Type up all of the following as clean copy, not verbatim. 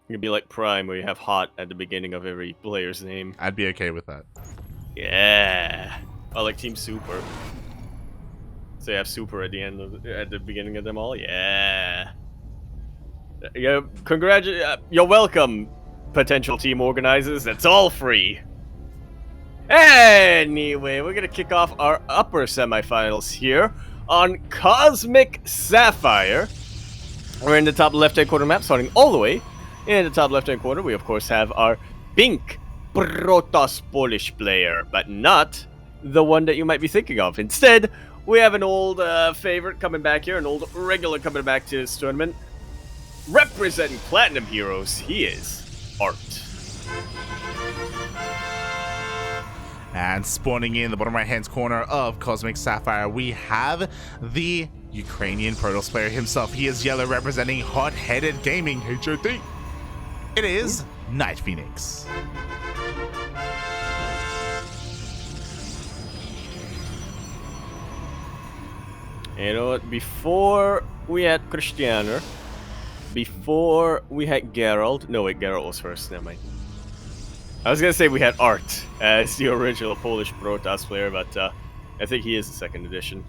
It could be like Prime, where you have hot at the beginning of every player's name. I'd be okay with that. Yeah. I like Team Super. So you have Super at the beginning of them all. Yeah. Yeah. You're welcome, potential team organizers. That's all free. Anyway, we're gonna kick off our upper semifinals here on Cosmic Sapphire. We're in the top left-hand corner map, starting all the way in the top left-hand corner. We of course have our pink Protoss Polish player, but not the one that you might be thinking of. Instead, we have an old favorite coming back here, an old regular coming back to this tournament. Representing Platinum Heroes, he is ArT. And spawning in the bottom right-hand corner of Cosmic Sapphire, we have the Ukrainian Protoss player himself. He is yellow, representing Hot-Headed Gaming, HOT. It is NightPhoenix. You know what? Before we had Cristiano, before we had Geralt. No, wait, Geralt was first. Never mind. I was gonna say we had ArT as the original Polish Protoss player, but I think he is the second edition.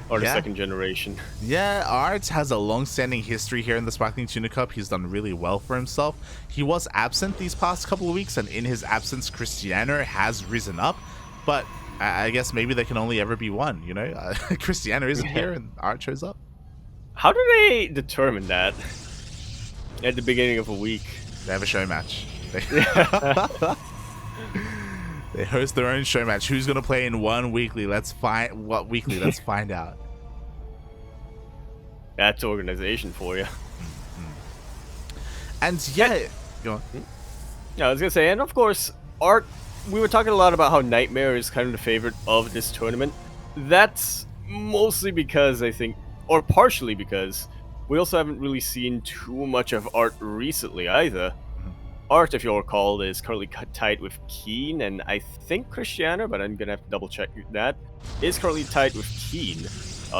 Or the second generation. Yeah, ArT has a long-standing history here in the Sparkling Tuna Cup. He's done really well for himself. He was absent these past couple of weeks, and in his absence, Cristiano has risen up. But I guess maybe there can only ever be one, you know? Cristiano isn't here, and ArT shows up. How do they determine that at the beginning of a week? They have a show match. They host their own show match. Who's gonna play in one weekly? Let's find what weekly. Let's find out. That's organization for you. And yeah, go on. Yeah, I was gonna say, and of course, ArT. We were talking a lot about how Nightmare is kind of the favorite of this tournament. That's mostly because I think, or partially because, we also haven't really seen too much of ArT recently either. ArT, if you'll recall, is currently tied with Keen, and I think Cristiano, but I'm gonna have to double check that, is currently tied with Keen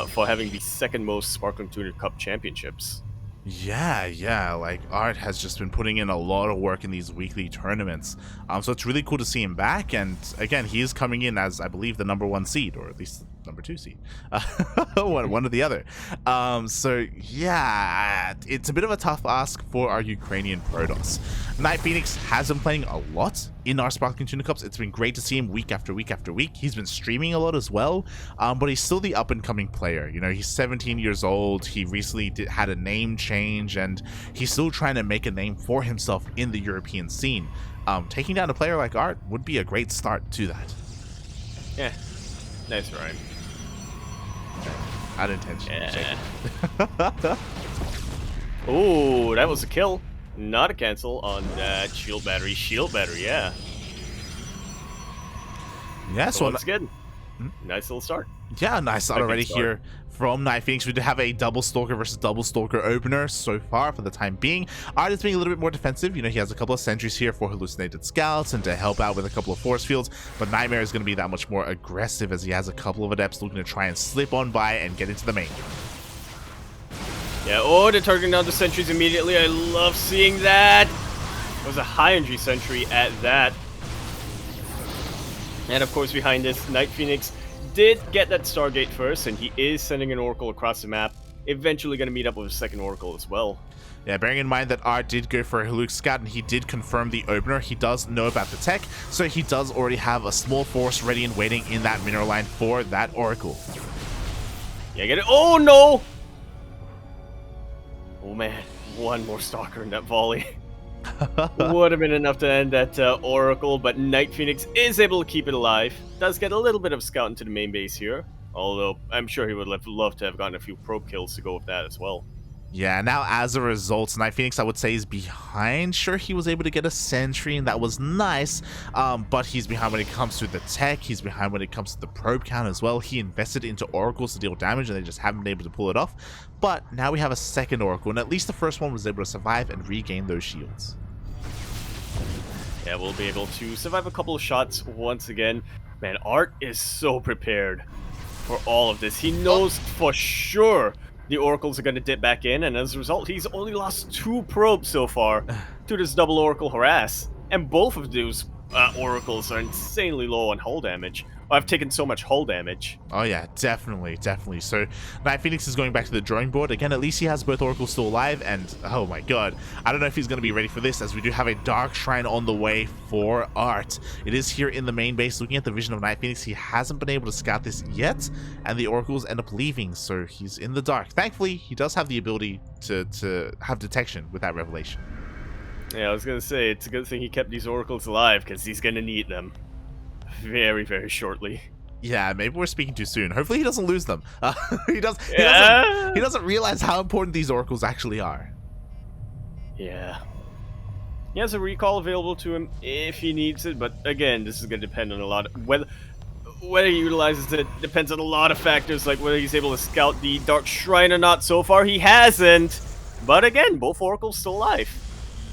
for having the second most Sparkling Tuna Cup championships. Yeah, like ArT has just been putting in a lot of work in these weekly tournaments. So it's really cool to see him back, and again, he is coming in as, I believe, the #1 seed, or at least number 2 seed. one or the other. So yeah, it's a bit of a tough ask for our Ukrainian Protoss. NightPhoenix has been playing a lot in our Sparkling Tuna Cups. It's been great to see him week after week after week. He's been streaming a lot as well, but he's still the up-and-coming player. You know, he's 17 years old. He recently had a name change, and he's still trying to make a name for himself in the European scene. Taking down a player like ArT would be a great start to that. Yeah, nice rhyme. Out of intention. Yeah. Ooh, that was a kill. Not a cancel on that shield battery. Shield battery, yeah. Yeah, so that's good. Nice little start. Yeah, nice start already here from NightPhoenix. We do have a double Stalker versus double Stalker opener so far for the time being. ArT is being a little bit more defensive. You know, he has a couple of sentries here for hallucinated scouts and to help out with a couple of force fields, but Nightmare is going to be that much more aggressive as he has a couple of adepts looking to try and slip on by and get into the main. Yeah, oh, they're targeting down the sentries immediately. I love seeing that. It was a high energy sentry at that. And of course, behind this, NightPhoenix did get that Stargate first, and he is sending an Oracle across the map. Eventually going to meet up with a second Oracle as well. Yeah, bearing in mind that ArT did go for a Haluk Scout, and he did confirm the opener. He does know about the tech, so he does already have a small force ready and waiting in that mineral line for that Oracle. Yeah, get it. Oh, no! Oh, man. One more Stalker in that volley. Would have been enough to end that Oracle, but NightPhoenix is able to keep it alive. Does get a little bit of scout into the main base here, although I'm sure he would have loved to have gotten a few probe kills to go with that as well. Yeah, now as a result, NightPhoenix, I would say, is behind. Sure, he was able to get a sentry, and that was nice, but he's behind when it comes to the tech. He's behind when it comes to the probe count as well. He invested into Oracles to deal damage, and they just haven't been able to pull it off. But now we have a second Oracle, and at least the first one was able to survive and regain those shields. Yeah, we'll be able to survive a couple of shots once again. Man, ArT is so prepared for all of this. He knows for sure the Oracles are going to dip back in, and as a result, he's only lost 2 probes so far to this double Oracle harass. And both of those Oracles are insanely low on hull damage. I've taken so much hull damage. Oh yeah, definitely, definitely. So NightPhoenix is going back to the drawing board. Again, at least he has both Oracles still alive, and oh my god, I don't know if he's going to be ready for this, as we do have a Dark Shrine on the way for ArT. It is here in the main base. Looking at the vision of NightPhoenix, he hasn't been able to scout this yet, and the Oracles end up leaving, so he's in the dark. Thankfully, he does have the ability to have detection with that revelation. Yeah, I was going to say, it's a good thing he kept these Oracles alive, because he's going to need them very, very shortly. Yeah, maybe we're speaking too soon. Hopefully he doesn't lose them. He doesn't realize how important these Oracles actually are. Yeah. He has a recall available to him if he needs it, but again, this is going to depend on a lot of... Whether he utilizes it depends on a lot of factors, like whether he's able to scout the Dark Shrine or not. So far, he hasn't. But again, both Oracles still alive.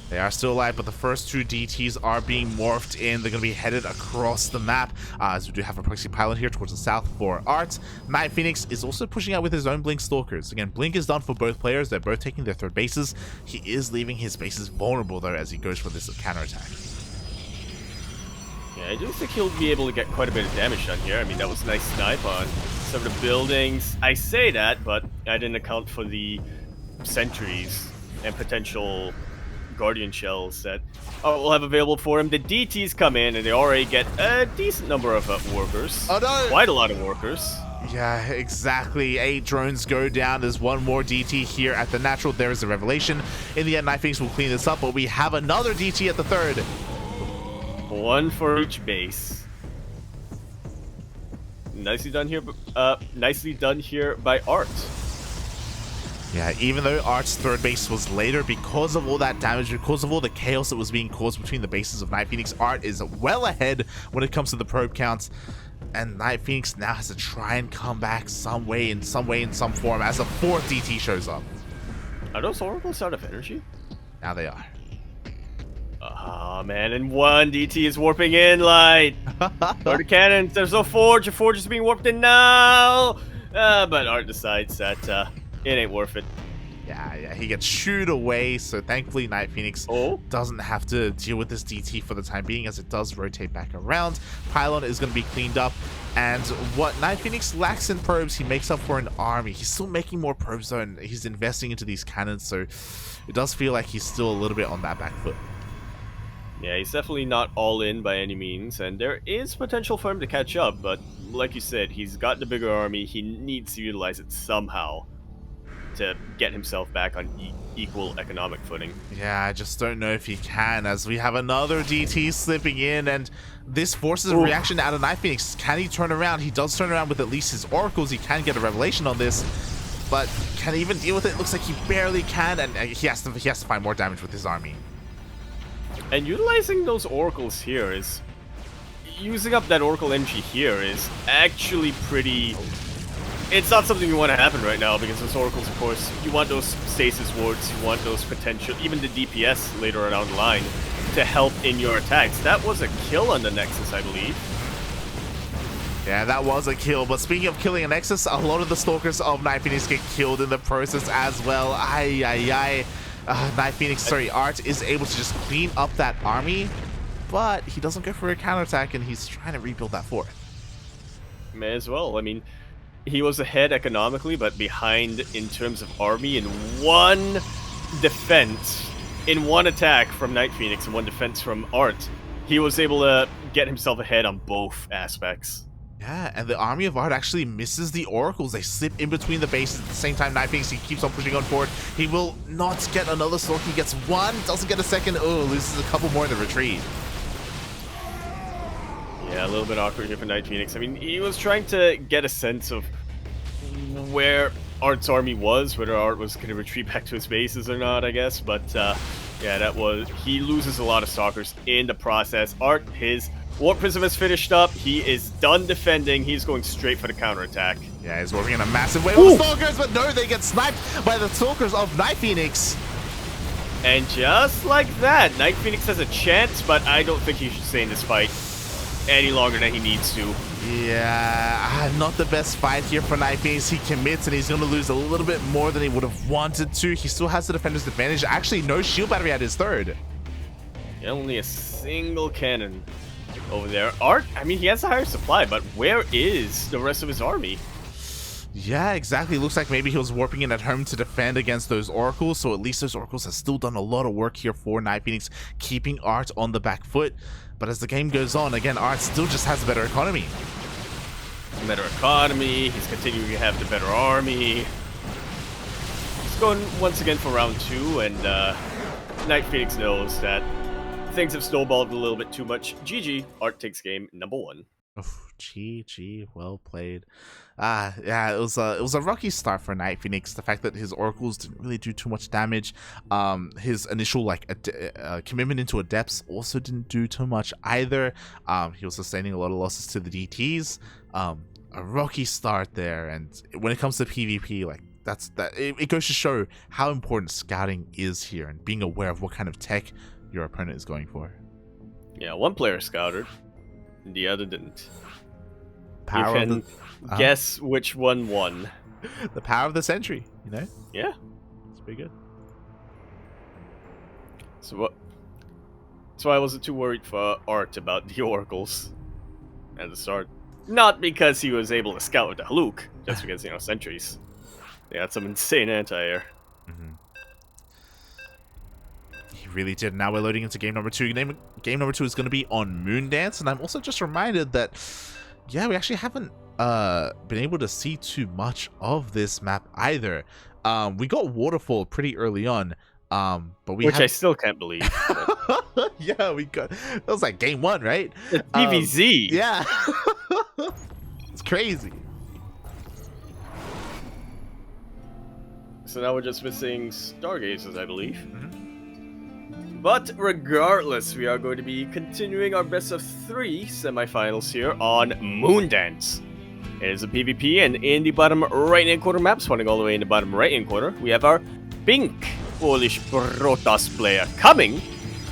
They are still alive, but the first 2 DTs are being morphed in. They're going to be headed across the map, as we do have a proxy pilot here towards the south for ArT. NightPhoenix is also pushing out with his own Blink Stalkers. Again, Blink is done for both players. They're both taking their 3rd bases. He is leaving his bases vulnerable, though, as he goes for this counterattack. Yeah, I do think he'll be able to get quite a bit of damage done here. I mean, that was a nice snipe on some of the buildings. I say that, but I didn't account for the sentries and potential Guardian shells that we'll have available for him. The DTs come in, and they already get a decent number of workers. Oh no! Quite a lot of workers. Yeah, exactly. 8 drones go down. There's 1 more DT here at the natural. There is a revelation. In the end, NightPhoenix will clean this up, but we have another DT at the 3rd. 1 for each base. Nicely done here. Nicely done here by ArT. Yeah, even though ArT's 3rd base was later, because of all that damage, because of all the chaos that was being caused between the bases of NightPhoenix, ArT is well ahead when it comes to the probe counts. And NightPhoenix now has to try and come back some way, in some form, as a 4th DT shows up. Are those Oracles out of energy? Now they are. Oh man, and 1 DT is warping in, light. Or the cannons, there's no forge. The forge is being warped in now. But ArT decides that it ain't worth it. Yeah, he gets shooed away, so thankfully NightPhoenix doesn't have to deal with this DT for the time being, as it does rotate back around. Pylon is going to be cleaned up, and what NightPhoenix lacks in probes, he makes up for an army. He's still making more probes, though, and he's investing into these cannons, so it does feel like he's still a little bit on that back foot. Yeah, he's definitely not all in by any means, and there is potential for him to catch up, but like you said, he's got the bigger army. He needs to utilize it somehow to get himself back on equal economic footing. Yeah, I just don't know if he can, as we have another DT slipping in, and this forces a reaction out of NightPhoenix. Can he turn around? He does turn around with at least his Oracles. He can get a revelation on this, but can he even deal with it? Looks like he barely can, and he has to find more damage with his army. And utilizing those Oracles here is... using up that Oracle energy here is actually pretty... It's not something you want to happen right now, because those Oracles, of course, you want those stasis wards, you want those potential, even the DPS later down the line, to help in your attacks. That was a kill on the Nexus, I believe. Yeah, that was a kill, but speaking of killing a Nexus, a lot of the Stalkers of NightPhoenix get killed in the process as well. ArT is able to just clean up that army, but he doesn't go for a counterattack, and he's trying to rebuild that fort. May as well. I mean, he was ahead economically, but behind in terms of army in 1 defense, in 1 attack from NightPhoenix and 1 defense from ArT. He was able to get himself ahead on both aspects. Yeah, and the army of ArT actually misses the Oracles. They slip in between the bases at the same time. NightPhoenix, he keeps on pushing on forward. He will not get another Stalk. He gets 1, doesn't get a second. Oh, loses a couple more in the retreat. Yeah, a little bit awkward here for NightPhoenix. I mean, he was trying to get a sense of where ArT's army was, whether ArT was going to retreat back to his bases or not, I guess. But yeah, that was... he loses a lot of Stalkers in the process. ArT, his Warp Prism is finished up. He is done defending. He's going straight for the counterattack. Yeah, he's working in a massive way with the Stalkers, but no, they get sniped by the Stalkers of NightPhoenix. And just like that, NightPhoenix has a chance, but I don't think he should stay in this fight. any longer than he needs to. Yeah, not the best fight here for NightPhoenix. He commits and he's going to lose a little bit more than he would have wanted to. He still has the defender's advantage. Actually, no shield battery at his third. Yeah, only a single cannon over there. ArT, I mean, he has a higher supply, but where is the rest of his army? Yeah, exactly. Looks like maybe he was warping in at home to defend against those oracles. So at least those oracles have still done a lot of work here for NightPhoenix, keeping ArT on the back foot. But as the game goes on, again, ArT still just has a better economy. Better economy. He's continuing to have the better army. He's going once again for round 2, and NightPhoenix knows that things have snowballed a little bit too much. GG. ArT takes game number 1. Oof, GG, well played. Yeah, it was a rocky start for NightPhoenix. The fact that his oracles didn't really do too much damage. His initial commitment into adepts also didn't do too much either. He was sustaining a lot of losses to the DTs. A rocky start there, and when it comes to PvP, like it goes to show how important scouting is here and being aware of what kind of tech your opponent is going for. Yeah, one player scouted, and the other didn't. Power you can guess which one won. The power of the century, you know? Yeah. It's pretty good. So I wasn't too worried for ArT about the oracles at the start. Not because he was able to scout with the Haluk, just because, you know, sentries. They had some insane anti-air. He really did. Now we're loading into game number 2. Game number 2 is going to be on Moondance, and I'm also just reminded that, yeah, we actually haven't been able to see too much of this map either. We got Waterfall pretty early on, but I still can't believe. Yeah, we got. That was like game 1, right? It's PvZ. Yeah, it's crazy. So now we're just missing Stargazers, I believe. But regardless, we are going to be continuing our best of 3 semifinals here on Moondance. It is a PvP, and in the bottom right-hand corner map, spawning all the way in the bottom right-hand corner, we have our pink Polish Protoss player coming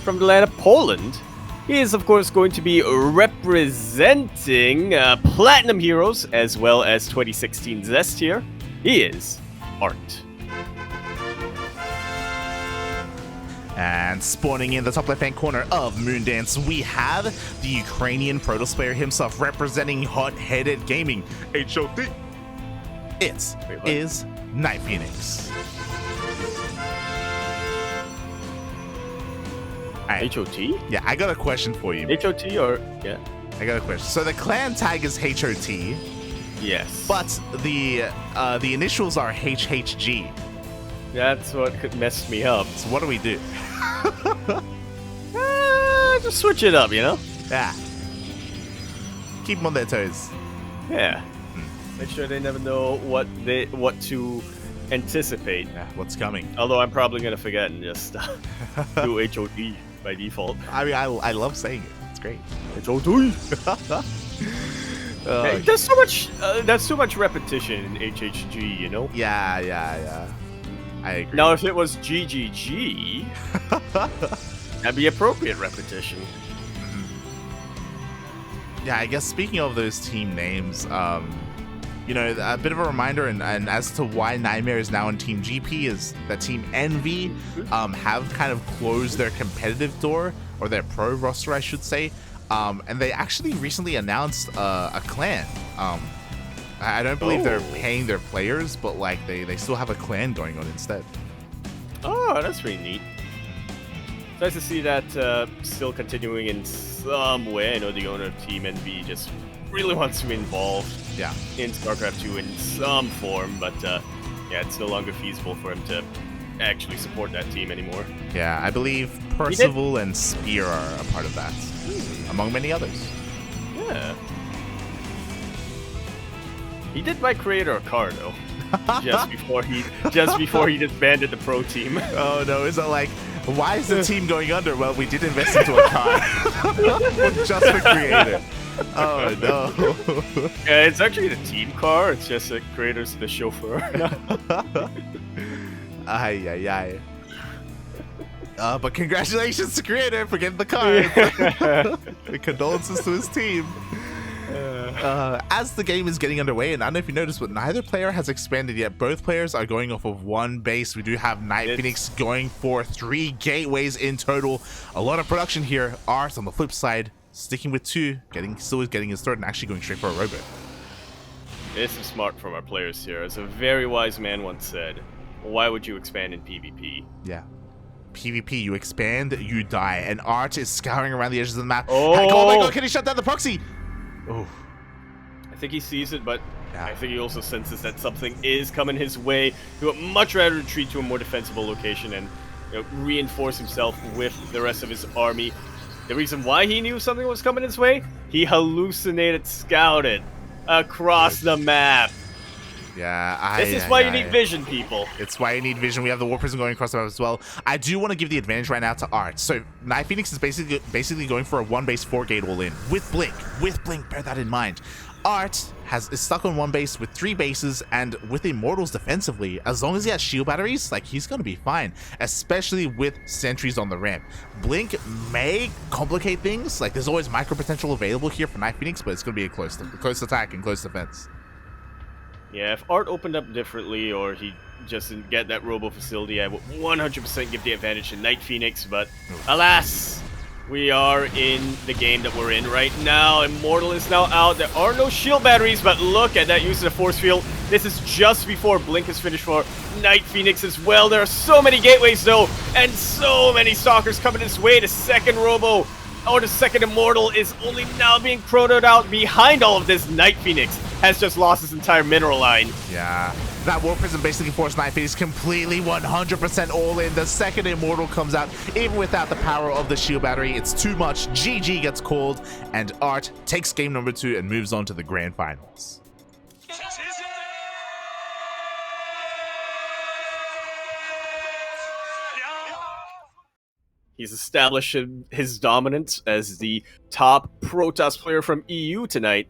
from the land of Poland. He is, of course, going to be representing Platinum Heroes as well as 2016 Zest here. He is ArT. And spawning in the top left-hand corner of Moondance, we have the Ukrainian Protoss player himself representing Hot-Headed Gaming, HOT. It is NightPhoenix. Right. HOT? Yeah, I got a question for you. HOT or... yeah. I got a question. So the clan tag is HOT. Yes. But the initials are HHG. That's what messed me up. So what do we do? Just switch it up, you know? Yeah. Keep them on their toes. Yeah. Make sure they never know what to anticipate. Yeah, what's coming. Although I'm probably gonna forget and just do HOT by default. I mean, I love saying it. It's great. HOT. Hey, there's too much repetition in HHG, you know? Yeah. I agree. Now, if it was GGG, that'd be appropriate repetition. Yeah, I guess speaking of those team names, you know, a bit of a reminder and as to why Nightmare is now in Team GP is that Team Envy have kind of closed their competitive door, or their pro roster, I should say, and they actually recently announced a clan. I don't believe they're paying their players, but like they still have a clan going on instead. Oh, that's pretty neat. It's nice to see that still continuing in some way. I know the owner of Team Envy just really wants to be involved in StarCraft 2 in some form, but yeah, it's no longer feasible for him to actually support that team anymore. Yeah, I believe Percival and Spear are a part of that, among many others. Yeah. He did buy Creator a car though, just before he disbanded the pro team. Oh no! Is it like, why is the team going under? Well, we did invest into a car just for Creator. Oh no! Yeah, it's actually the team car. It's just that Creator's the chauffeur. Ay. But congratulations to Creator for getting the card. Condolences to his team. As the game is getting underway, and I don't know if you noticed, but neither player has expanded yet. Both players are going off of one base. We do have NightPhoenix going for 3 gateways in total. A lot of production here. ArT on the flip side, sticking with 2, still getting his third, and actually going straight for a robot. This is smart from our players here. As a very wise man once said, why would you expand in PvP? Yeah. PvP, you expand, you die. And ArT is scouring around the edges of the map. Oh my god, can he shut down the proxy? Oh. I think he sees it, but yeah. I think he also senses that something is coming his way. He would much rather retreat to a more defensible location and reinforce himself with the rest of his army. The reason why he knew something was coming his way, he hallucinated, scouted across the map. Yeah, this is why you need vision, people. It's why you need vision. We have the War Prison going across the map as well. I do want to give the advantage right now to ArT. So NightPhoenix is basically going for a 1 base 4 gate all in with Blink. Bear that in mind. ArT is stuck on 1 base with 3 bases, and with Immortals defensively, as long as he has shield batteries, like, he's gonna be fine, especially with sentries on the ramp. Blink may complicate things. Like, there's always micro potential available here for NightPhoenix, but it's gonna be a close attack and close defense. Yeah, if ArT opened up differently, or he just didn't get that robo facility, I would 100% give the advantage to NightPhoenix, but alas, we are in the game that we're in right now. Immortal is now out. There are no shield batteries, but look at that use of the force field. This is just before Blink is finished for NightPhoenix as well. There are so many gateways, though, and so many stalkers coming this way. The second robo, or the second Immortal, is only now being chronoed out. Behind all of this, NightPhoenix has just lost his entire mineral line. Yeah. That War Prison basically forced NightPhoenix completely 100% all in. The second Immortal comes out, even without the power of the shield battery. It's too much. GG gets called, and ArT takes game number 2 and moves on to the grand finals. He's established his dominance as the top Protoss player from EU tonight.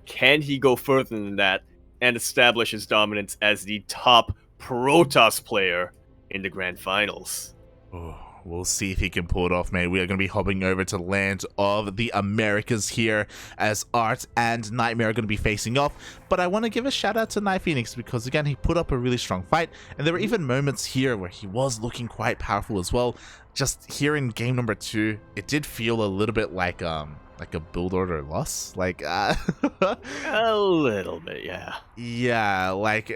Can he go further than that and establish his dominance as the top Protoss player in the grand finals? Oh, we'll see if he can pull it off, mate. We are going to be hopping over to the land of the Americas here, as ArT and Nightmare are going to be facing off. But I want to give a shout out to NightPhoenix, because again, he put up a really strong fight, and there were even moments here where he was looking quite powerful as well. Just here in game number 2, it did feel a little bit like a build order loss, like a little bit, yeah. Yeah, like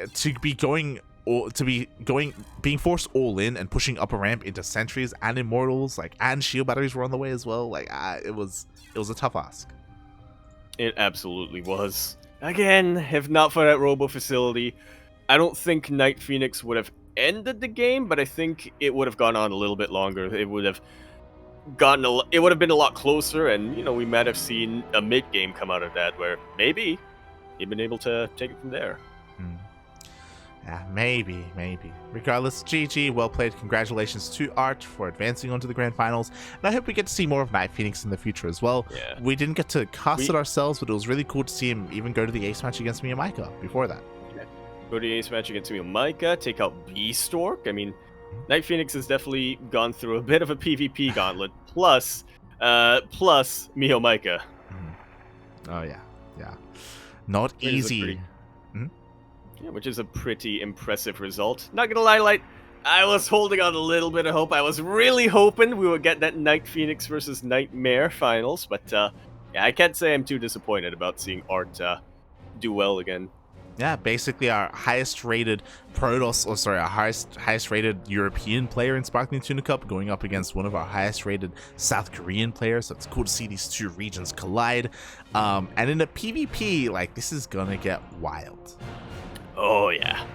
being forced all in and pushing up a ramp into sentries and Immortals, like, and shield batteries were on the way as well. Like, it was a tough ask. It absolutely was. Again, if not for that robo facility, I don't think NightPhoenix would have ended the game, but I think it would have gone on a little bit longer. It would have been a lot closer, and we might have seen a mid game come out of that where maybe he'd been able to take it from there. Yeah, maybe. Regardless, GG, well played. Congratulations to ArT for advancing onto the grand finals, and I hope we get to see more of NightPhoenix in the future as well. Yeah. We didn't get to cast it ourselves, but it was really cool to see him even go to the ace match against Miyamika before that. Go to the ace match against Miyamika, take out Beastork. I mean, NightPhoenix has definitely gone through a bit of a PvP gauntlet, plus Miyamika. Oh yeah. Not easy. Which is a pretty impressive result. Not gonna lie, I was holding on a little bit of hope. I was really hoping we would get that NightPhoenix versus Nightmare finals, but yeah, I can't say I'm too disappointed about seeing ArT do well again. Yeah, basically our highest rated highest rated European player in Sparkling Tuna Cup going up against one of our highest rated South Korean players. So it's cool to see these two regions collide. And in a PvP, like, this is gonna get wild. Oh yeah.